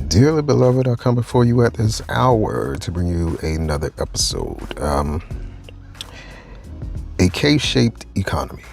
Dearly beloved, I come before you at this hour to bring you another episode. A K-shaped economy,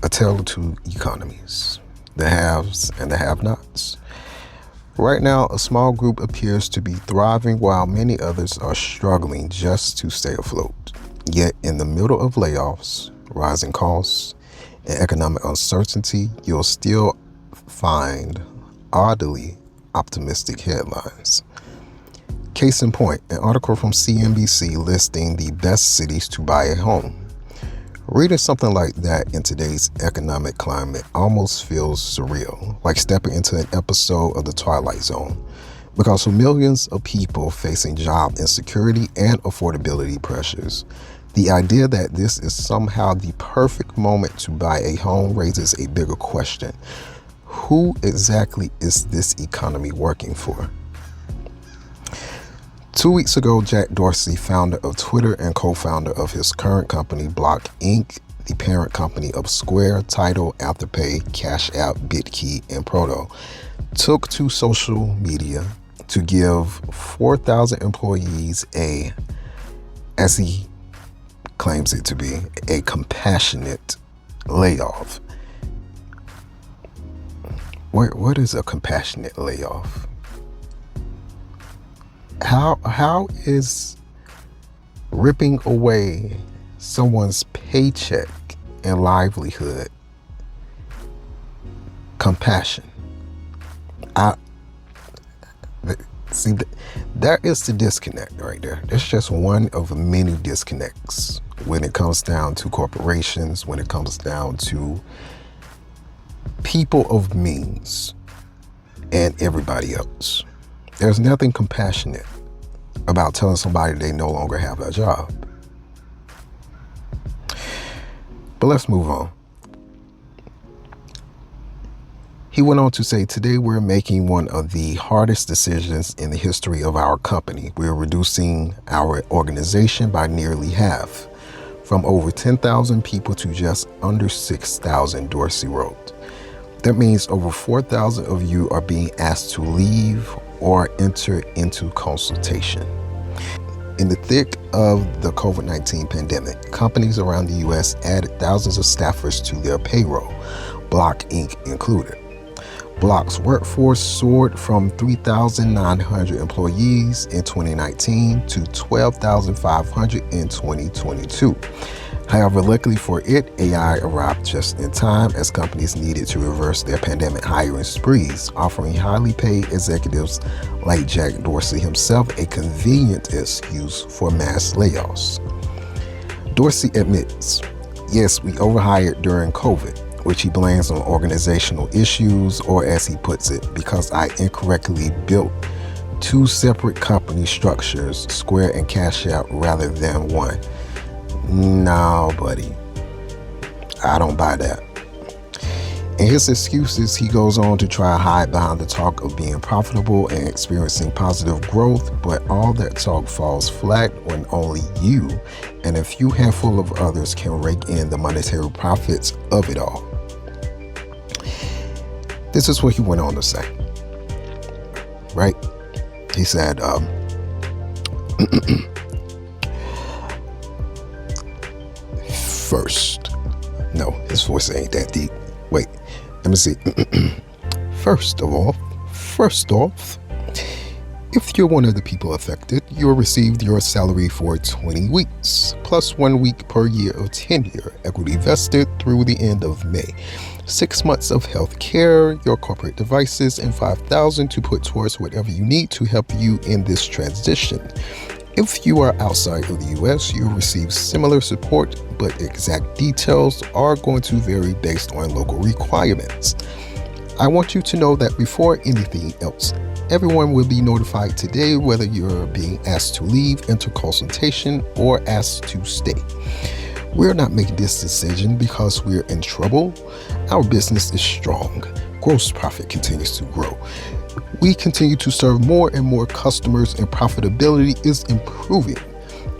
a tale of two economies, the haves and the have-nots. Right now, a small group appears to be thriving while many others are struggling just to stay afloat. Yet, in the middle of layoffs, rising costs, and economic uncertainty, you'll still find oddly optimistic headlines. Case in point, an article from CNBC listing the best cities to buy a home. Reading something like that in today's economic climate almost feels surreal, like stepping into an episode of The Twilight Zone. Because for millions of people facing job insecurity and affordability pressures, the idea that this is somehow the perfect moment to buy a home raises a bigger question. Who exactly is this economy working for? 2 weeks ago, Jack Dorsey, founder of Twitter and co-founder of his current company, Block Inc., the parent company of Square, Tidal, Afterpay, Cash App, Bitkey, and Proto, took to social media to give 4,000 employees as he claims it to be, a compassionate layoff. What is a compassionate layoff? How is ripping away someone's paycheck and livelihood compassion? That is the disconnect right there. That's just one of many disconnects when it comes down to corporations, when it comes down to people of means and everybody else. There's nothing compassionate about telling somebody they no longer have a job. But let's move on. He went on to say, today we're making one of the hardest decisions in the history of our company. We're reducing our organization by nearly half, from over 10,000 people to just under 6,000, Dorsey wrote. That means over 4,000 of you are being asked to leave or enter into consultation. In the thick of the COVID-19 pandemic, companies around the U.S. added thousands of staffers to their payroll, Block Inc. included. Block's workforce soared from 3,900 employees in 2019 to 12,500 in 2022. However, luckily for it, AI arrived just in time as companies needed to reverse their pandemic hiring sprees, offering highly paid executives like Jack Dorsey himself a convenient excuse for mass layoffs. Dorsey admits, yes, we overhired during COVID, which he blames on organizational issues, or as he puts it, because I incorrectly built two separate company structures, Square and Cash App, rather than one. No, buddy, I don't buy that. In his excuses, he goes on to try to hide behind the talk of being profitable and experiencing positive growth, but all that talk falls flat when only you and a few handful of others can rake in the monetary profits of it all. This is what he went on to say, right? He said, first, no, his voice ain't that deep. Wait, let me see. First off, if you're one of the people affected, you'll receive your salary for 20 weeks, plus 1 week per year of tenure, equity vested through the end of May, 6 months of health care, your corporate devices, and $5,000 to put towards whatever you need to help you in this transition. If you are outside of the US, you'll receive similar support, but exact details are going to vary based on local requirements. I want you to know that before anything else, everyone will be notified today whether you're being asked to leave, enter consultation, or asked to stay. We're not making this decision because we're in trouble. Our business is strong. Gross profit continues to grow. We continue to serve more and more customers and profitability is improving.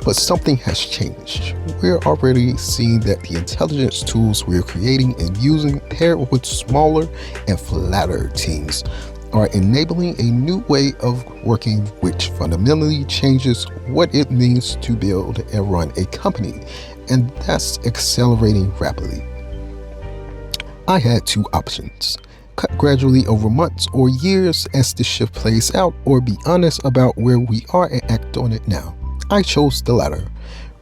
But something has changed. We're already seeing that the intelligence tools we're creating and using paired with smaller and flatter teams are enabling a new way of working which fundamentally changes what it means to build and run a company, and that's accelerating rapidly. I had two options: cut gradually over months or years as the shift plays out, or be honest about where we are and act on it now. I chose the latter.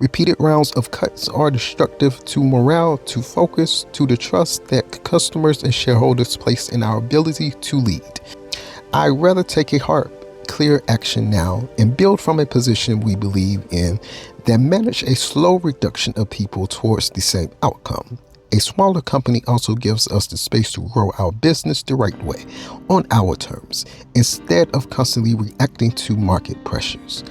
Repeated rounds of cuts are destructive to morale, to focus, to the trust that customers and shareholders place in our ability to lead. I'd rather take a hard, clear action now and build from a position we believe in than manage a slow reduction of people towards the same outcome. A smaller company also gives us the space to grow our business the right way, on our terms, instead of constantly reacting to market pressures.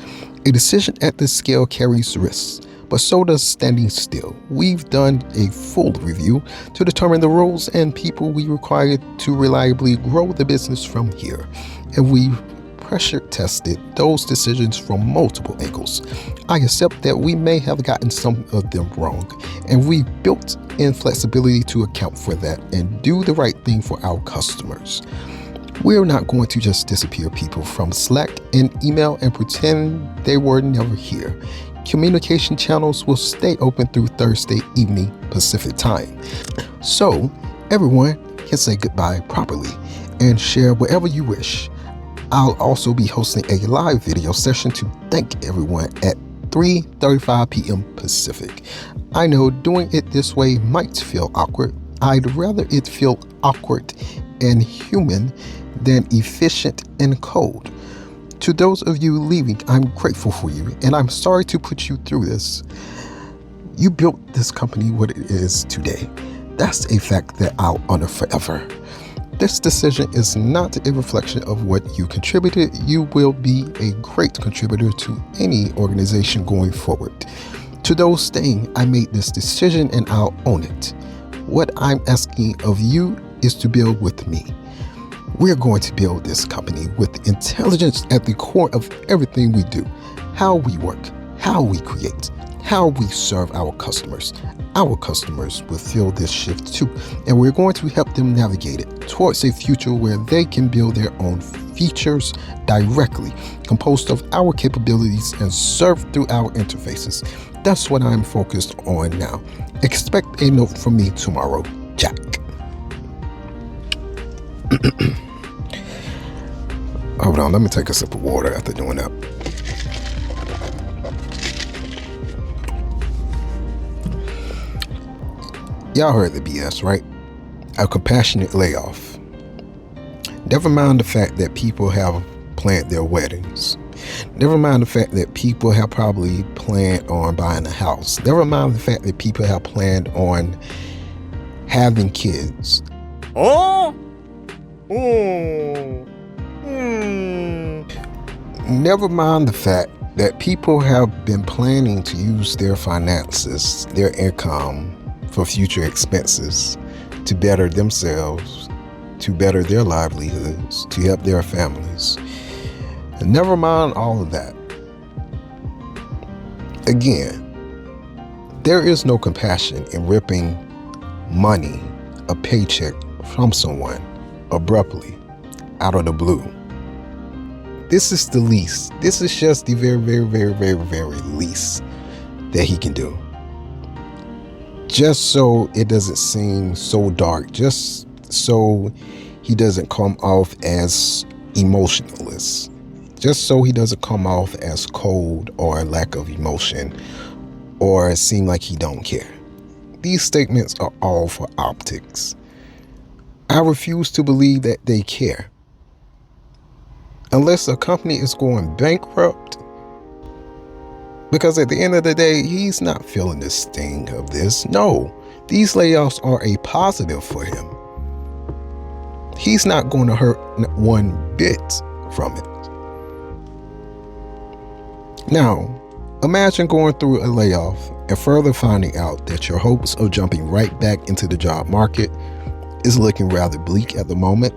A decision at this scale carries risks, but so does standing still. We've done a full review to determine the roles and people we require to reliably grow the business from here, and we've pressure tested those decisions from multiple angles. I accept that we may have gotten some of them wrong, and we've built in flexibility to account for that and do the right thing for our customers. We're not going to just disappear people from Slack and email and pretend they were never here. Communication channels will stay open through Thursday evening Pacific time, so everyone can say goodbye properly and share whatever you wish. I'll also be hosting a live video session to thank everyone at 3:35 p.m. Pacific. I know doing it this way might feel awkward. I'd rather it feel awkward and human than efficient and cold. To those of you leaving, I'm grateful for you, and I'm sorry to put you through this. You built this company what it is today. That's a fact that I'll honor forever. This decision is not a reflection of what you contributed. You will be a great contributor to any organization going forward. To those staying, I made this decision and I'll own it. What I'm asking of you is to build with me. We're going to build this company with intelligence at the core of everything we do. How we work, how we create, how we serve our customers. Our customers will feel this shift too, and we're going to help them navigate it towards a future where they can build their own features directly, composed of our capabilities and served through our interfaces. That's what I'm focused on now. Expect a note from me tomorrow, Jack. Hold on, let me take a sip of water after doing that. Y'all heard the BS, right? A compassionate layoff. Never mind the fact that people have planned their weddings. Never mind the fact that people have probably planned on buying a house. Never mind the fact that people have planned on having kids. Never mind the fact that people have been planning to use their finances, their income, for future expenses, to better themselves, to better their livelihoods, to help their families. And never mind all of that. Again, there is no compassion in ripping money, a paycheck from someone abruptly out of the blue. This is the least. This is just the very, very, very, very, very least that he can do. Just so it doesn't seem so dark, just so he doesn't come off as emotionless, just so he doesn't come off as cold or lack of emotion or seem like he don't care. These statements are all for optics. I refuse to believe that they care. Unless a company is going bankrupt, because at the end of the day, he's not feeling the sting of this. No, these layoffs are a positive for him. He's not going to hurt one bit from it. Now, imagine going through a layoff and further finding out that your hopes of jumping right back into the job market is looking rather bleak at the moment,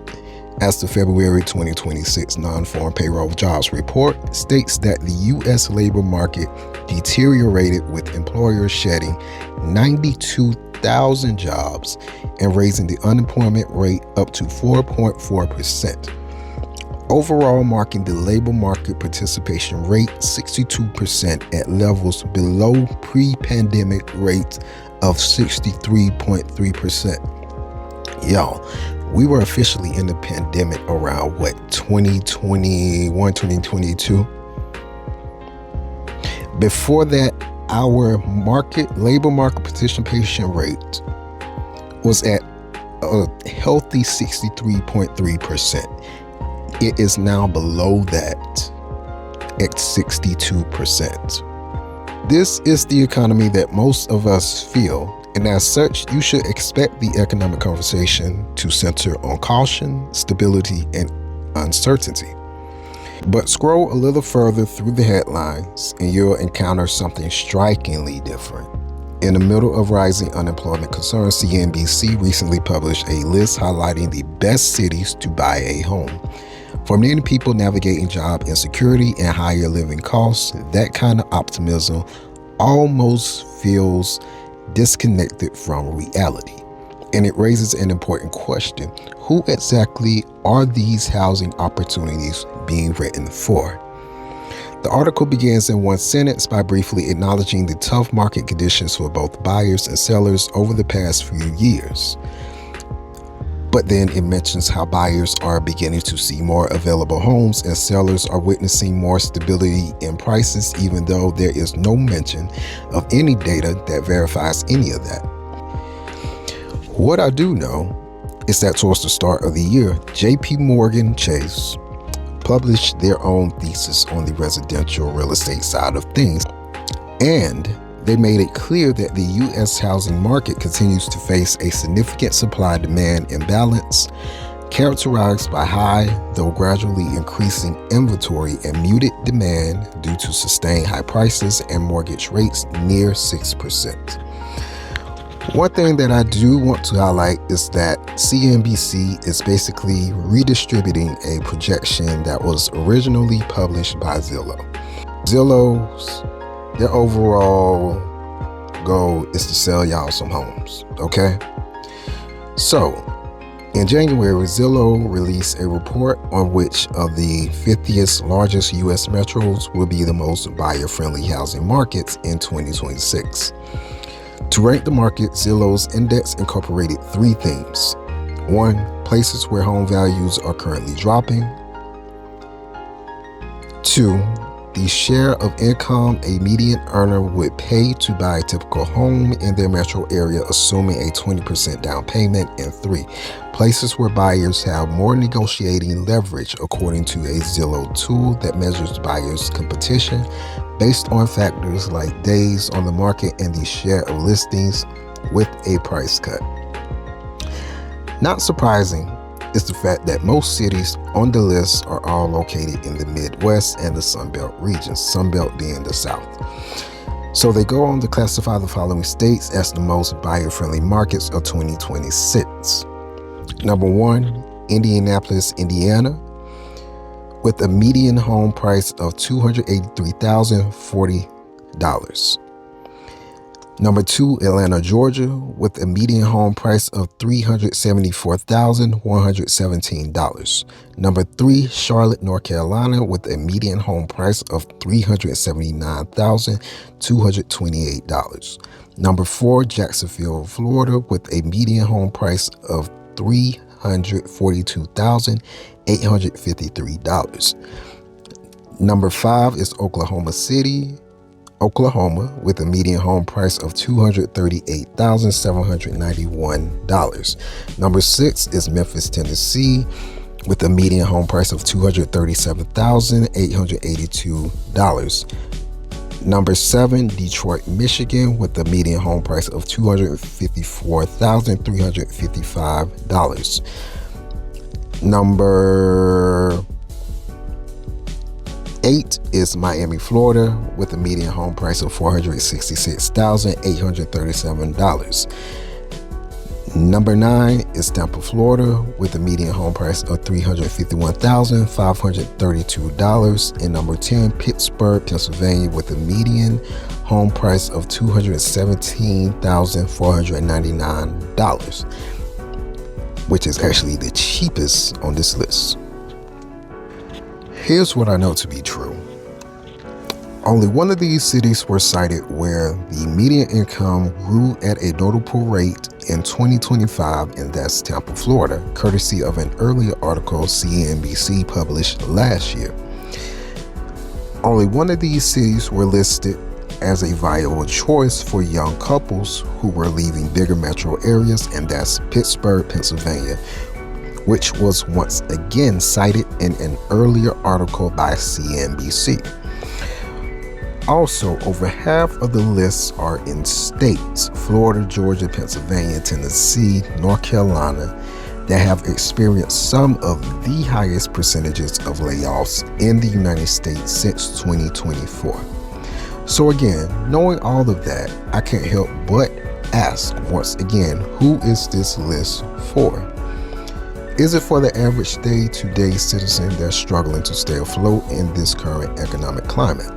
as the February 2026 non-farm payroll jobs report states that the U.S. labor market deteriorated, with employers shedding 92,000 jobs and raising the unemployment rate up to 4.4%. Overall, marking the labor market participation rate 62% at levels below pre-pandemic rates of 63.3%. Y'all, we were officially in the pandemic around 2021, 2022. Before that, our labor market participation rate was at a healthy 63.3%. It is now below that at 62%. This is the economy that most of us feel, and as such, you should expect the economic conversation to center on caution, stability, and uncertainty. But scroll a little further through the headlines and you'll encounter something strikingly different. In the middle of rising unemployment concerns, CNBC recently published a list highlighting the best cities to buy a home. For many people navigating job insecurity and higher living costs, that kind of optimism almost feels disconnected from reality. And it raises an important question. Who exactly are these housing opportunities being written for? The article begins in one sentence by briefly acknowledging the tough market conditions for both buyers and sellers over the past few years. But then it mentions how buyers are beginning to see more available homes and sellers are witnessing more stability in prices, even though there is no mention of any data that verifies any of that. What I do know is that towards the start of the year, JP Morgan Chase published their own thesis on the residential real estate side of things, and they made it clear that the U.S. housing market continues to face a significant supply-demand imbalance characterized by high, though gradually increasing inventory and muted demand due to sustained high prices and mortgage rates near 6%. One thing that I do want to highlight is that CNBC is basically redistributing a projection that was originally published by Zillow. Zillow's, their overall goal is to sell y'all some homes, okay? So, in January, Zillow released a report on which of the 50th largest U.S. metros will be the most buyer-friendly housing markets in 2026. To rank the market, Zillow's index incorporated three themes. 1, places where home values are currently dropping. 2, the share of income a median earner would pay to buy a typical home in their metro area, assuming a 20% down payment. And 3, places where buyers have more negotiating leverage, according to a Zillow tool that measures buyers' competition based on factors like days on the market and the share of listings with a price cut. Not surprising is the fact that most cities on the list are all located in the Midwest and the Sunbelt region, Sunbelt being the South. So they go on to classify the following states as the most buyer-friendly markets of 2026. Number 1, Indianapolis, Indiana, with a median home price of $283,040. Number 2, Atlanta, Georgia, with a median home price of $374,117. Number 3, Charlotte, North Carolina, with a median home price of $379,228. Number 4, Jacksonville, Florida, with a median home price of $342,853. Number 5 is Oklahoma City, Oklahoma, with a median home price of $238,791. Number 6 is Memphis, Tennessee, with a median home price of $237,882. Number 7, Detroit, Michigan, with a median home price of $254,355. Number 8 is Miami, Florida, with a median home price of $466,837. Number 9 is Tampa, Florida, with a median home price of $351,532. And number 10, Pittsburgh, Pennsylvania, with a median home price of $217,499, which is actually the cheapest on this list. Here's what I know to be true. Only one of these cities were cited where the median income grew at a notable rate in 2025, and that's Tampa, Florida, courtesy of an earlier article CNBC published last year. Only one of these cities were listed as a viable choice for young couples who were leaving bigger metro areas, and that's Pittsburgh, Pennsylvania, which was once again cited in an earlier article by CNBC. Also, over half of the lists are in states, Florida, Georgia, Pennsylvania, Tennessee, North Carolina, that have experienced some of the highest percentages of layoffs in the United States since 2024. So again, knowing all of that, I can't help but ask once again, who is this list for? Is it for the average day-to-day citizen that's struggling to stay afloat in this current economic climate?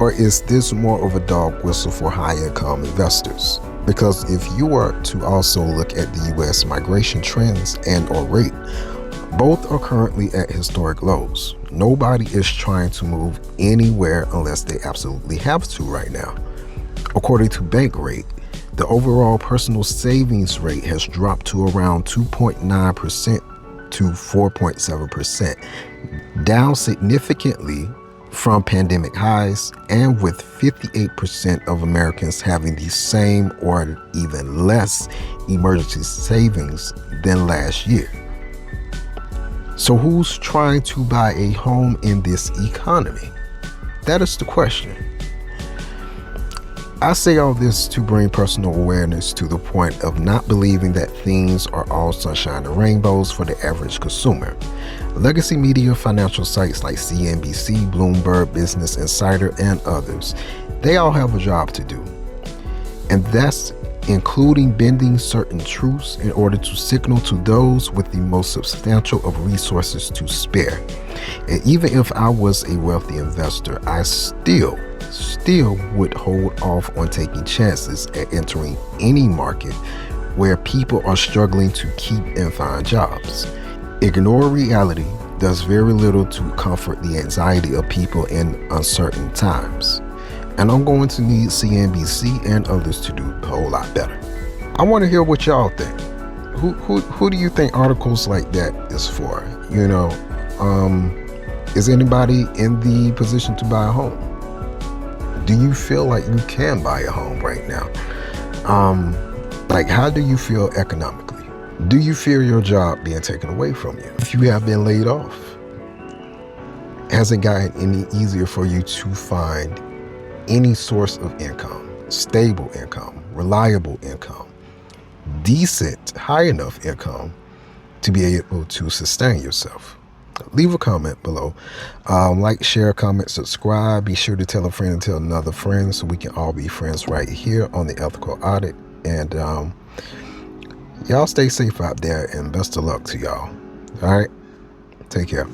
Or is this more of a dog whistle for high-income investors? Because if you were to also look at the U.S. migration trends and/or rate, both are currently at historic lows. Nobody is trying to move anywhere unless they absolutely have to right now. According to Bankrate, the overall personal savings rate has dropped to around 2.9% to 4.7%, down significantly from pandemic highs, and with 58% of Americans having the same or even less emergency savings than last year. So who's trying to buy a home in this economy? That is the question. I say all this to bring personal awareness to the point of not believing that things are all sunshine and rainbows for the average consumer. Legacy media financial sites like CNBC, Bloomberg, Business Insider, and others, they all have a job to do. And that's including bending certain truths in order to signal to those with the most substantial of resources to spare. And even if I was a wealthy investor, I still would hold off on taking chances at entering any market where people are struggling to keep and find jobs. Ignore reality does very little to comfort the anxiety of people in uncertain times. And I'm going to need CNBC and others to do a whole lot better. I want to hear what y'all think. Who do you think articles like that is for? You know, is anybody in the position to buy a home? Do you feel like you can buy a home right now? Like, how do you feel economically? Do you fear your job being taken away from you? If you have been laid off, has it gotten any easier for you to find any source of income, stable income, reliable income, decent, high enough income to be able to sustain yourself? Leave a comment below. Like, share, comment, subscribe. Be sure to tell a friend and tell another friend so we can all be friends right here on The Ethical Audit. And y'all stay safe out there, and best of luck to y'all. All right, take care.